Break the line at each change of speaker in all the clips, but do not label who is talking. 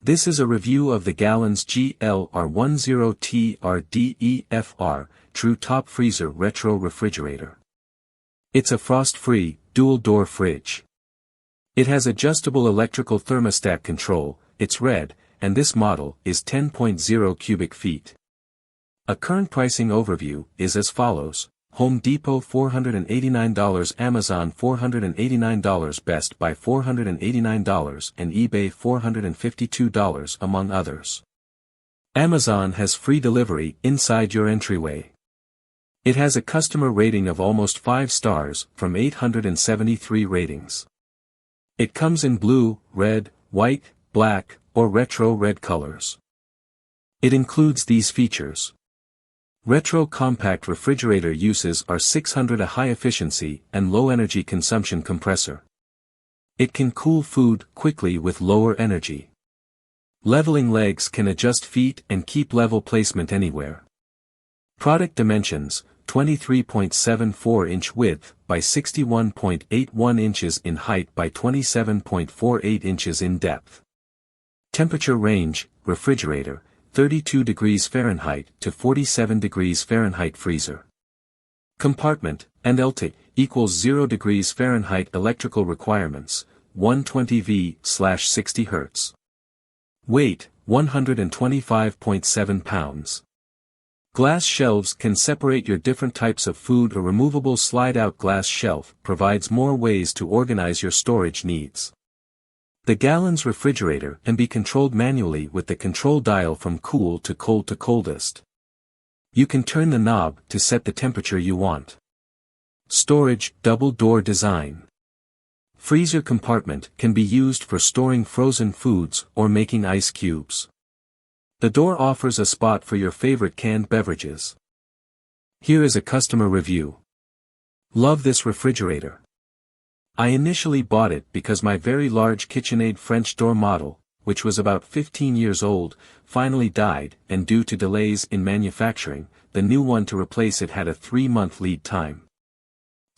This is a review of the Gallons GLR10TRDEFR True Top Freezer Retro Refrigerator. It's a frost-free, dual-door fridge. It has adjustable electrical thermostat control, it's red, and this model is 10.0 cubic feet. A current pricing overview is as follows: Home Depot $489, Amazon $489, Best Buy $489, and eBay $452 among others. Amazon has free delivery inside your entryway. It has a customer rating of almost 5 stars from 873 ratings. It comes in blue, red, white, black, or retro red colors. It includes these features. Retro compact refrigerator uses are 600 a high efficiency and low energy consumption compressor. It can cool food quickly with lower energy. Leveling legs can adjust feet and keep level placement anywhere. Product dimensions: 23.74 inch width by 61.81 inches in height by 27.48 inches in depth. Temperature range: refrigerator, 32 degrees Fahrenheit to 47 degrees Fahrenheit freezer. Compartment, and LT, equals 0 degrees Fahrenheit electrical requirements, 120 V/60 Hz. Weight, 125.7 pounds. Glass shelves can separate your different types of food. A removable slide-out glass shelf provides more ways to organize your storage needs. The Gallons refrigerator can be controlled manually with the control dial from cool to cold to coldest. You can turn the knob to set the temperature you want. Storage, double door design. Freezer compartment can be used for storing frozen foods or making ice cubes. The door offers a spot for your favorite canned beverages. Here is a customer review. Love this refrigerator. I initially bought it because my very large KitchenAid French door model, which was about 15 years old, finally died, and due to delays in manufacturing, the new one to replace it had a 3-month lead time.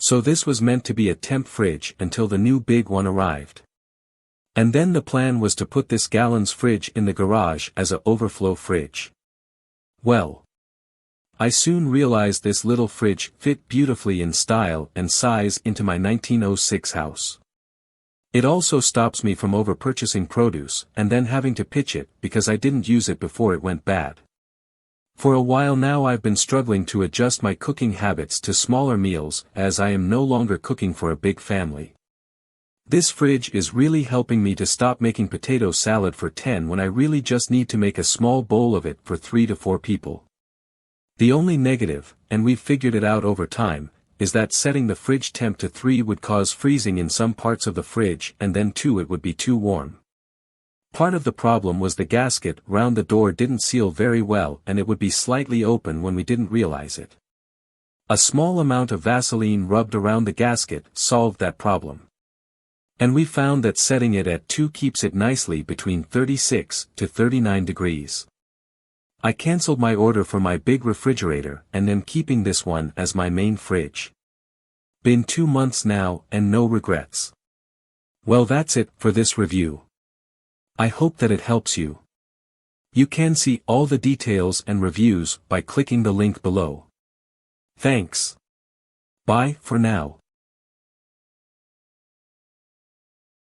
So this was meant to be a temp fridge until the new big one arrived. And then the plan was to put this Gallons fridge in the garage as a overflow fridge. Well, I soon realized this little fridge fit beautifully in style and size into my 1906 house. It also stops me from over-purchasing produce and then having to pitch it because I didn't use it before it went bad. For a while now I've been struggling to adjust my cooking habits to smaller meals as I am no longer cooking for a big family. This fridge is really helping me to stop making potato salad for 10 when I really just need to make a small bowl of it for 3 to 4 people. The only negative, and we've figured it out over time, is that setting the fridge temp to 3 would cause freezing in some parts of the fridge and then 2 it would be too warm. Part of the problem was the gasket round the door didn't seal very well and it would be slightly open when we didn't realize it. A small amount of Vaseline rubbed around the gasket solved that problem. And we found that setting it at 2 keeps it nicely between 36 to 39 degrees. I cancelled my order for my big refrigerator and am keeping this one as my main fridge. Been 2 months now and no regrets. Well, that's it for this review. I hope that it helps you. You can see all the details and reviews by clicking the link below. Thanks. Bye for now.